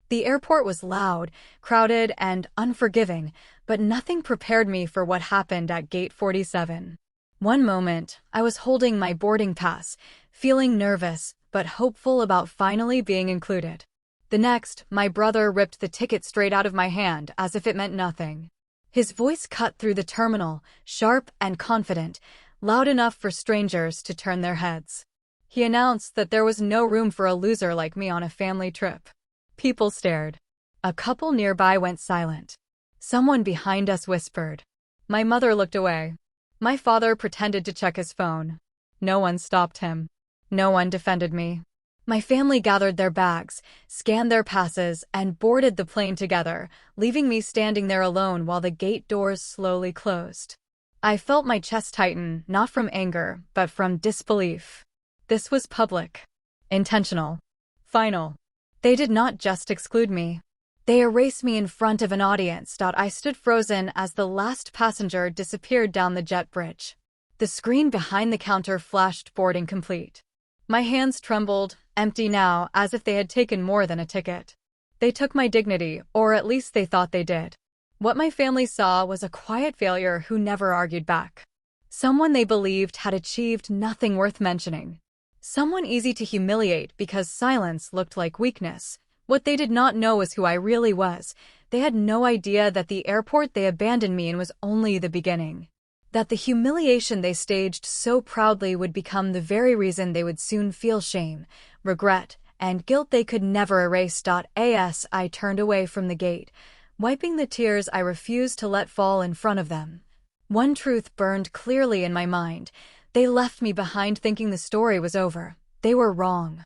The airport was loud, crowded, and unforgiving, but nothing prepared me for what happened at Gate 47. One moment, I was holding my boarding pass, feeling nervous, but hopeful about finally being included. The next, my brother ripped the ticket straight out of my hand as if it meant nothing. His voice cut through the terminal, sharp and confident, loud enough for strangers to turn their heads. He announced that there was no room for a loser like me on a family trip. People stared. A couple nearby went silent. Someone behind us whispered. My mother looked away. My father pretended to check his phone. No one stopped him. No one defended me. My family gathered their bags, scanned their passes, and boarded the plane together, leaving me standing there alone while the gate doors slowly closed. I felt my chest tighten, not from anger, but from disbelief. This was public. Intentional. Final. They did not just exclude me. They erased me in front of an audience. I stood frozen as the last passenger disappeared down the jet bridge. The screen behind the counter flashed boarding complete. My hands trembled, empty now, as if they had taken more than a ticket. They took my dignity, or at least they thought they did. What my family saw was a quiet failure who never argued back. Someone they believed had achieved nothing worth mentioning. Someone easy to humiliate because silence looked like weakness. What they did not know was who I really was. They had no idea that the airport they abandoned me in was only the beginning. That the humiliation they staged so proudly would become the very reason they would soon feel shame, regret, and guilt they could never erase. As I turned away from the gate, wiping the tears I refused to let fall in front of them. One truth burned clearly in my mind. They left me behind thinking the story was over. They were wrong.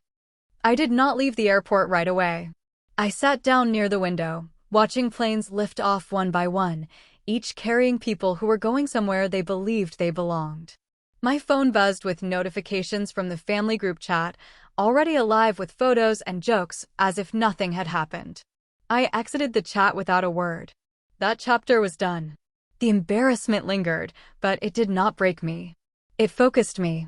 I did not leave the airport right away. I sat down near the window, watching planes lift off one by one, each carrying people who were going somewhere they believed they belonged. My phone buzzed with notifications from the family group chat, already alive with photos and jokes as if nothing had happened. I exited the chat without a word. That chapter was done. The embarrassment lingered, but it did not break me. It focused me.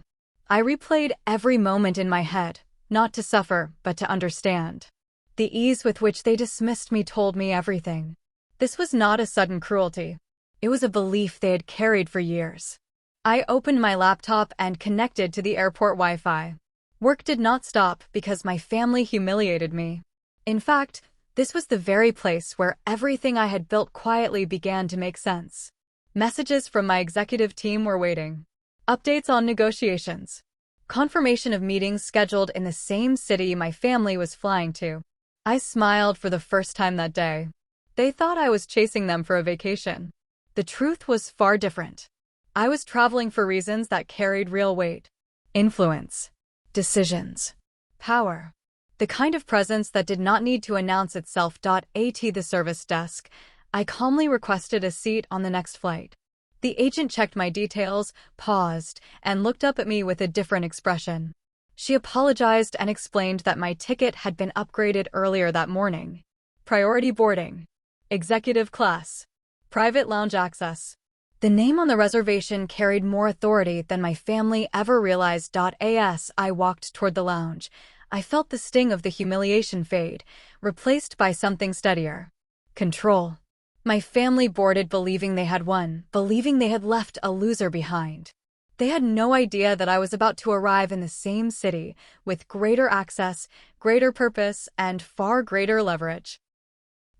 I replayed every moment in my head, not to suffer, but to understand. The ease with which they dismissed me told me everything. This was not a sudden cruelty. It was a belief they had carried for years. I opened my laptop and connected to the airport Wi-Fi. Work did not stop because my family humiliated me. In fact, this was the very place where everything I had built quietly began to make sense. Messages from my executive team were waiting. Updates on negotiations. Confirmation of meetings scheduled in the same city my family was flying to. I smiled for the first time that day. They thought I was chasing them for a vacation. The truth was far different. I was traveling for reasons that carried real weight. Influence. Decisions. Power. The kind of presence that did not need to announce itself. At the service desk, I calmly requested a seat on the next flight. The agent checked my details, paused, and looked up at me with a different expression. She apologized and explained that my ticket had been upgraded earlier that morning. Priority boarding. Executive class. Private lounge access. The name on the reservation carried more authority than my family ever realized. As I walked toward the lounge, I felt the sting of the humiliation fade, replaced by something steadier. Control. My family boarded believing they had won, believing they had left a loser behind. They had no idea that I was about to arrive in the same city, with greater access, greater purpose, and far greater leverage.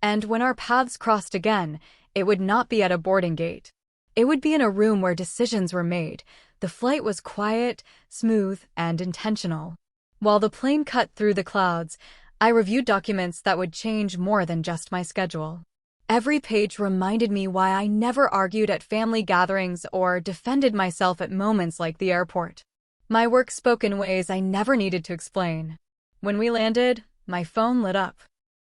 And when our paths crossed again, it would not be at a boarding gate. It would be in a room where decisions were made. The flight was quiet, smooth, and intentional. While the plane cut through the clouds, I reviewed documents that would change more than just my schedule. Every page reminded me why I never argued at family gatherings or defended myself at moments like the airport. My work spoke in ways I never needed to explain. When we landed, my phone lit up.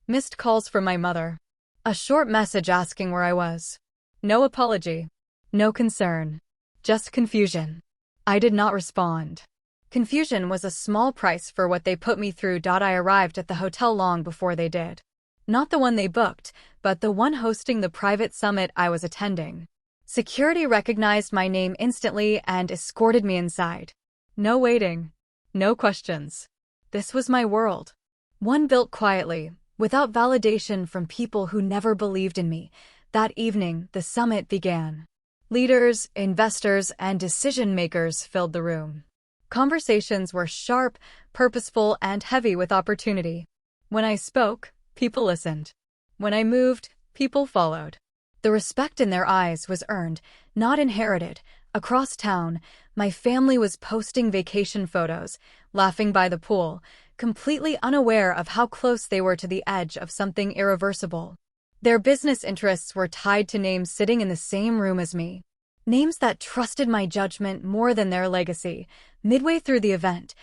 Missed calls from my mother. A short message asking where I was. No apology. No concern. Just confusion. I did not respond. Confusion was a small price for what they put me through. I arrived at the hotel long before they did. Not the one they booked, but the one hosting the private summit I was attending. Security recognized my name instantly and escorted me inside. No waiting. No questions. This was my world. One built quietly, Without validation from people who never believed in me, that evening the summit began. Leaders, investors, and decision-makers filled the room. Conversations were sharp, purposeful, and heavy with opportunity. When I spoke, people listened. When I moved, people followed. The respect in their eyes was earned, not inherited. Across town, my family was posting vacation photos, laughing by the pool, completely unaware of how close they were to the edge of something irreversible. Their business interests were tied to names sitting in the same room as me. Names that trusted my judgment more than their legacy. Midway through the event,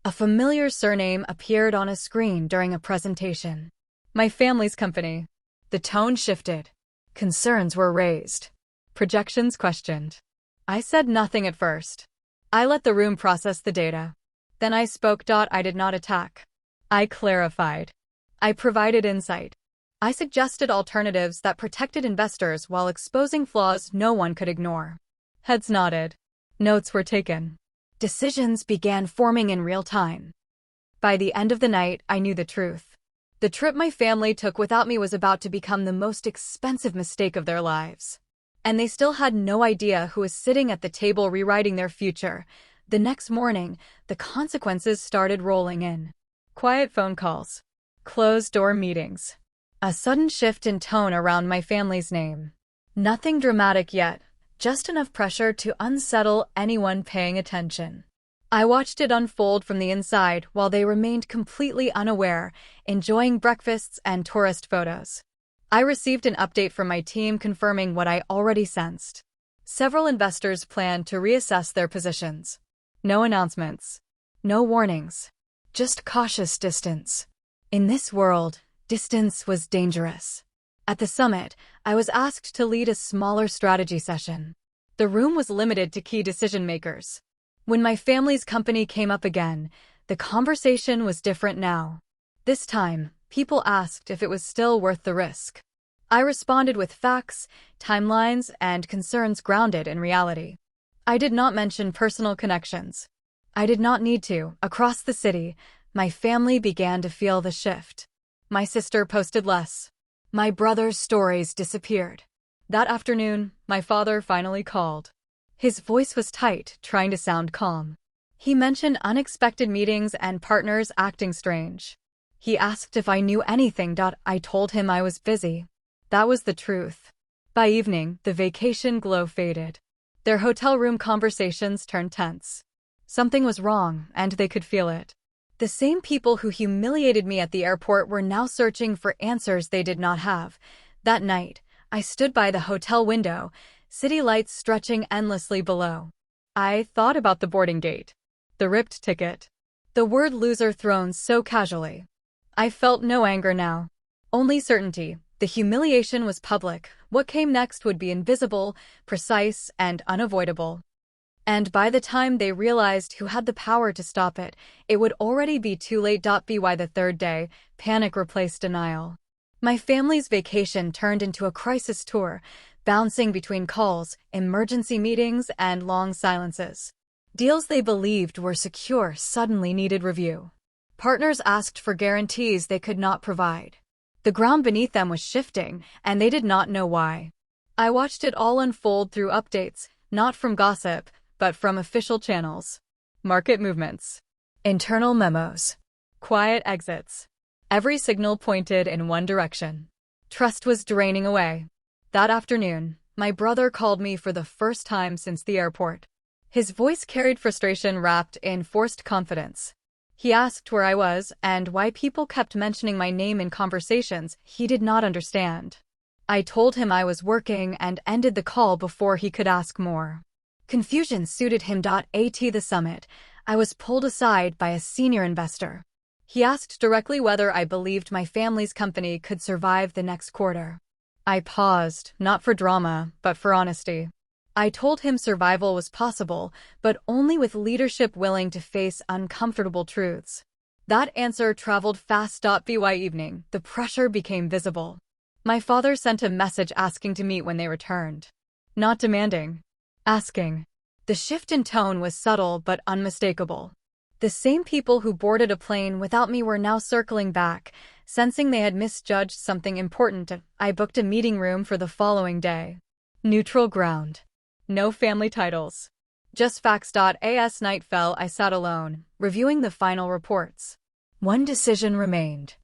a familiar surname appeared on a screen during a presentation. My family's company. The tone shifted. Concerns were raised. Projections questioned. I said nothing at first. I let the room process the data. Then I spoke. I did not attack. I clarified. I provided insight. I suggested alternatives that protected investors while exposing flaws no one could ignore. Heads nodded. Notes were taken. Decisions began forming in real time. By the end of the night, I knew the truth. The trip my family took without me was about to become the most expensive mistake of their lives. And they still had no idea who was sitting at the table rewriting their future. The next morning, the consequences started rolling in. Quiet phone calls. Closed-door meetings. A sudden shift in tone around my family's name. Nothing dramatic yet, just enough pressure to unsettle anyone paying attention. I watched it unfold from the inside while they remained completely unaware, enjoying breakfasts and tourist photos. I received an update from my team confirming what I already sensed. Several investors planned to reassess their positions. No announcements. No warnings. Just cautious distance. In this world, distance was dangerous. At the summit, I was asked to lead a smaller strategy session. The room was limited to key decision-makers. When my family's company came up again, the conversation was different now. This time, people asked if it was still worth the risk. I responded with facts, timelines, and concerns grounded in reality. I did not mention personal connections. I did not need to. Across the city, my family began to feel the shift. My sister posted less. My brother's stories disappeared. That afternoon, my father finally called. His voice was tight, trying to sound calm. He mentioned unexpected meetings and partners acting strange. He asked if I knew anything. I told him I was busy. That was the truth. By evening, the vacation glow faded. Their hotel room conversations turned tense. Something was wrong, and they could feel it. The same people who humiliated me at the airport were now searching for answers they did not have. That night, I stood by the hotel window, city lights stretching endlessly below. I thought about the boarding gate. The ripped ticket. The word loser thrown so casually. I felt no anger now. Only certainty. The humiliation was public. What came next would be invisible, precise, and unavoidable. And by the time they realized who had the power to stop it, it would already be too late. By the third day, panic replaced denial. My family's vacation turned into a crisis tour, bouncing between calls, emergency meetings, and long silences. Deals they believed were secure suddenly needed review. Partners asked for guarantees they could not provide. The ground beneath them was shifting, and they did not know why. I watched it all unfold through updates, not from gossip, but from official channels. Market movements. Internal memos. Quiet exits. Every signal pointed in one direction. Trust was draining away. That afternoon, my brother called me for the first time since the airport. His voice carried frustration wrapped in forced confidence. He asked where I was and why people kept mentioning my name in conversations he did not understand. I told him I was working and ended the call before he could ask more. Confusion suited him. At the summit, I was pulled aside by a senior investor. He asked directly whether I believed my family's company could survive the next quarter. I paused, not for drama, but for honesty. I told him survival was possible, but only with leadership willing to face uncomfortable truths. That answer traveled fast. By evening, the pressure became visible. My father sent a message asking to meet when they returned. Not demanding. Asking. The shift in tone was subtle but unmistakable. The same people who boarded a plane without me were now circling back, sensing they had misjudged something important. I booked a meeting room for the following day. Neutral ground. No family titles. Just facts. As night fell, I sat alone, reviewing the final reports. One decision remained.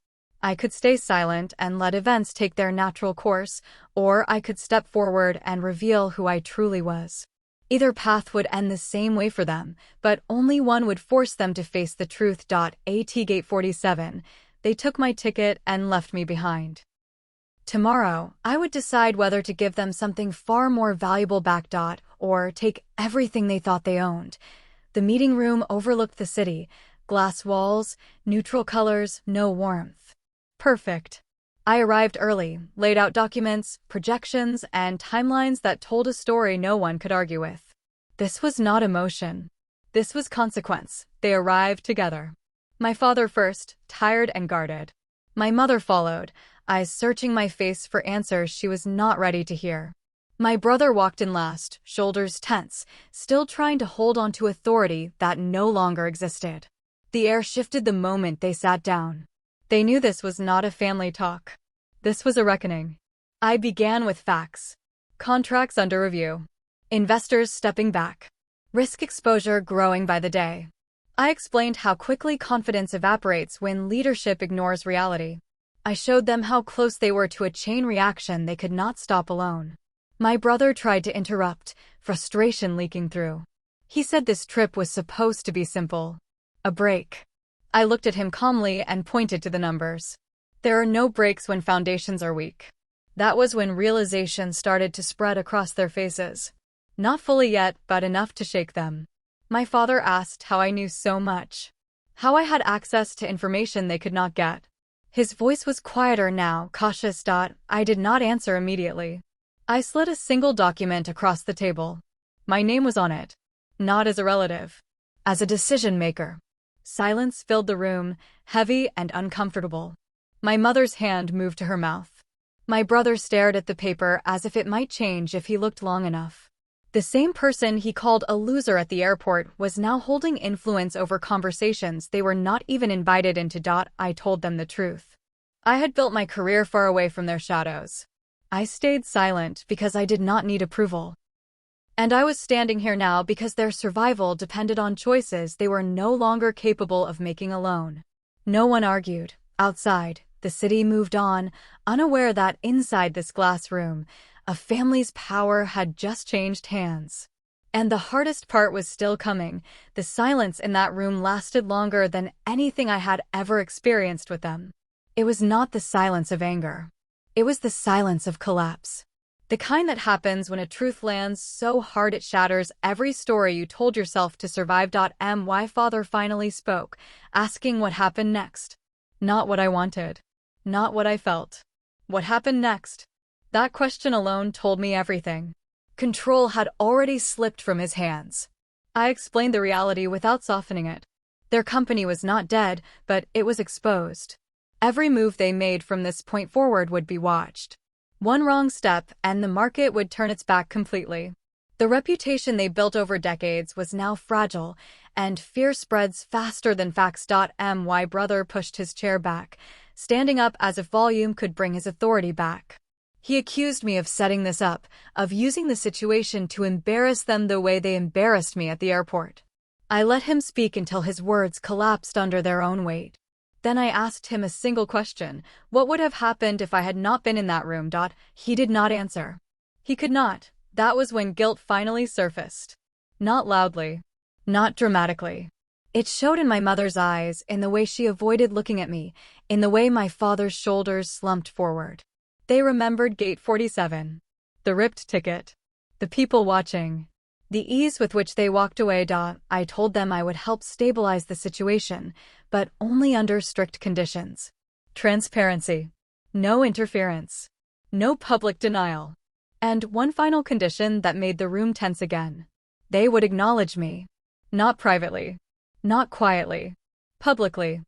I could stay silent and let events take their natural course, or I could step forward and reveal who I truly was. Either path would end the same way for them, but only one would force them to face the truth. At Gate 47, they took my ticket and left me behind. Tomorrow, I would decide whether to give them something far more valuable back. Or take everything they thought they owned. The meeting room overlooked the city. Glass walls, neutral colors, no warmth. Perfect. I arrived early, laid out documents, projections, and timelines that told a story no one could argue with. This was not emotion. This was consequence. They arrived together. My father first, tired and guarded. My mother followed, eyes searching my face for answers she was not ready to hear. My brother walked in last, shoulders tense, still trying to hold on to authority that no longer existed. The air shifted the moment they sat down. They knew this was not a family talk. This was a reckoning. I began with facts. Contracts under review. Investors stepping back. Risk exposure growing by the day. I explained how quickly confidence evaporates when leadership ignores reality. I showed them how close they were to a chain reaction they could not stop alone. My brother tried to interrupt, frustration leaking through. He said this trip was supposed to be simple. A break. I looked at him calmly and pointed to the numbers. There are no breaks when foundations are weak. That was when realization started to spread across their faces. Not fully yet, but enough to shake them. My father asked how I knew so much. How I had access to information they could not get. His voice was quieter now, cautious. I did not answer immediately. I slid a single document across the table. My name was on it. Not as a relative. As a decision maker. Silence filled the room, heavy and uncomfortable. My mother's hand moved to her mouth. My brother stared at the paper as if it might change if he looked long enough. The same person he called a loser at the airport was now holding influence over conversations they were not even invited into. I told them the truth. I had built my career far away from their shadows. I stayed silent because I did not need approval. And I was standing here now because their survival depended on choices they were no longer capable of making alone. No one argued. Outside, the city moved on, unaware that inside this glass room, a family's power had just changed hands. And the hardest part was still coming. The silence in that room lasted longer than anything I had ever experienced with them. It was not the silence of anger. It was the silence of collapse. The kind that happens when a truth lands so hard it shatters every story you told yourself to survive. My father finally spoke, asking what happened next. Not what I wanted. Not what I felt. What happened next? That question alone told me everything. Control had already slipped from his hands. I explained the reality without softening it. Their company was not dead, but it was exposed. Every move they made from this point forward would be watched. One wrong step, and the market would turn its back completely. The reputation they built over decades was now fragile, and fear spreads faster than facts. My brother pushed his chair back, standing up as if volume could bring his authority back. He accused me of setting this up, of using the situation to embarrass them the way they embarrassed me at the airport. I let him speak until his words collapsed under their own weight. Then I asked him a single question: what would have happened if I had not been in that room? He did not answer. He could not. That was when guilt finally surfaced. Not loudly. Not dramatically. It showed in my mother's eyes, in the way she avoided looking at me, in the way my father's shoulders slumped forward. They remembered Gate 47. The ripped ticket. The people watching. The ease with which they walked away. I told them I would help stabilize the situation, but only under strict conditions. Transparency. No interference. No public denial. And one final condition that made the room tense again. They would acknowledge me. Not privately. Not quietly. Publicly.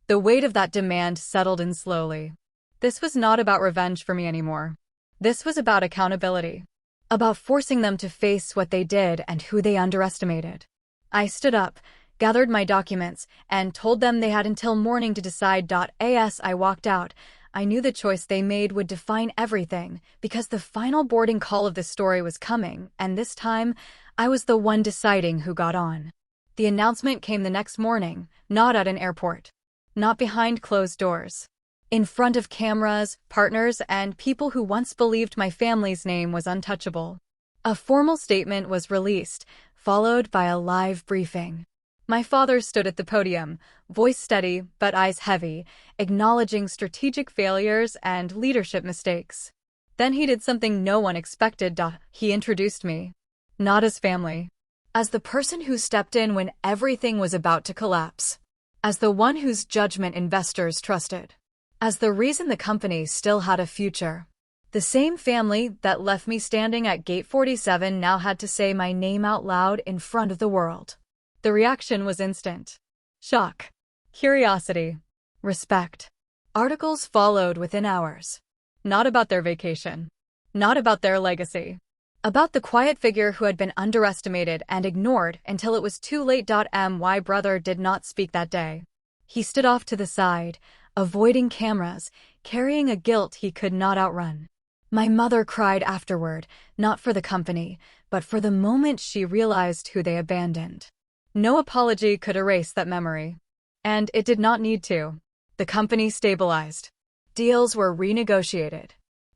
The weight of that demand settled in slowly. This was not about revenge for me anymore. This was about accountability. About forcing them to face what they did and who they underestimated. I stood up, gathered my documents, and told them they had until morning to decide. As I walked out, I knew the choice they made would define everything, because the final boarding call of the story was coming, and this time, I was the one deciding who got on. The announcement came the next morning, not at an airport, not behind closed doors. In front of cameras, partners, and people who once believed my family's name was untouchable. A formal statement was released, followed by a live briefing. My father stood at the podium, voice steady but eyes heavy, acknowledging strategic failures and leadership mistakes. Then he did something no one expected. He introduced me. Not as family. As the person who stepped in when everything was about to collapse. As the one whose judgment investors trusted. As the reason the company still had a future. The same family that left me standing at gate 47 now had to say my name out loud in front of the world. The reaction was instant. Shock. Curiosity. Respect. Articles followed within hours. Not about their vacation. Not about their legacy. About the quiet figure who had been underestimated and ignored until it was too late. My brother did not speak that day. He stood off to the side, avoiding cameras, carrying a guilt he could not outrun. My mother cried afterward, not for the company, but for the moment she realized who they abandoned. No apology could erase that memory. And it did not need to. The company stabilized. Deals were renegotiated.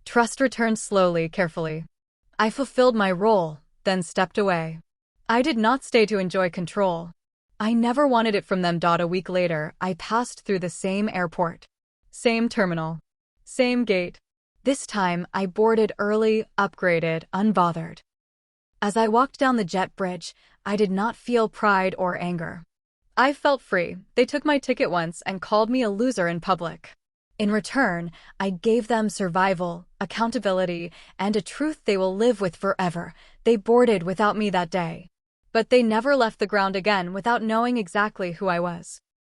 Trust returned slowly, carefully. I fulfilled my role, then stepped away. I did not stay to enjoy control. I never wanted it from them. A week later, I passed through the same airport. Same terminal. Same gate. This time, I boarded early, upgraded, unbothered. As I walked down the jet bridge, I did not feel pride or anger. I felt free. They took my ticket once and called me a loser in public. In return, I gave them survival, accountability, and a truth they will live with forever. They boarded without me that day. But they never left the ground again without knowing exactly who I was.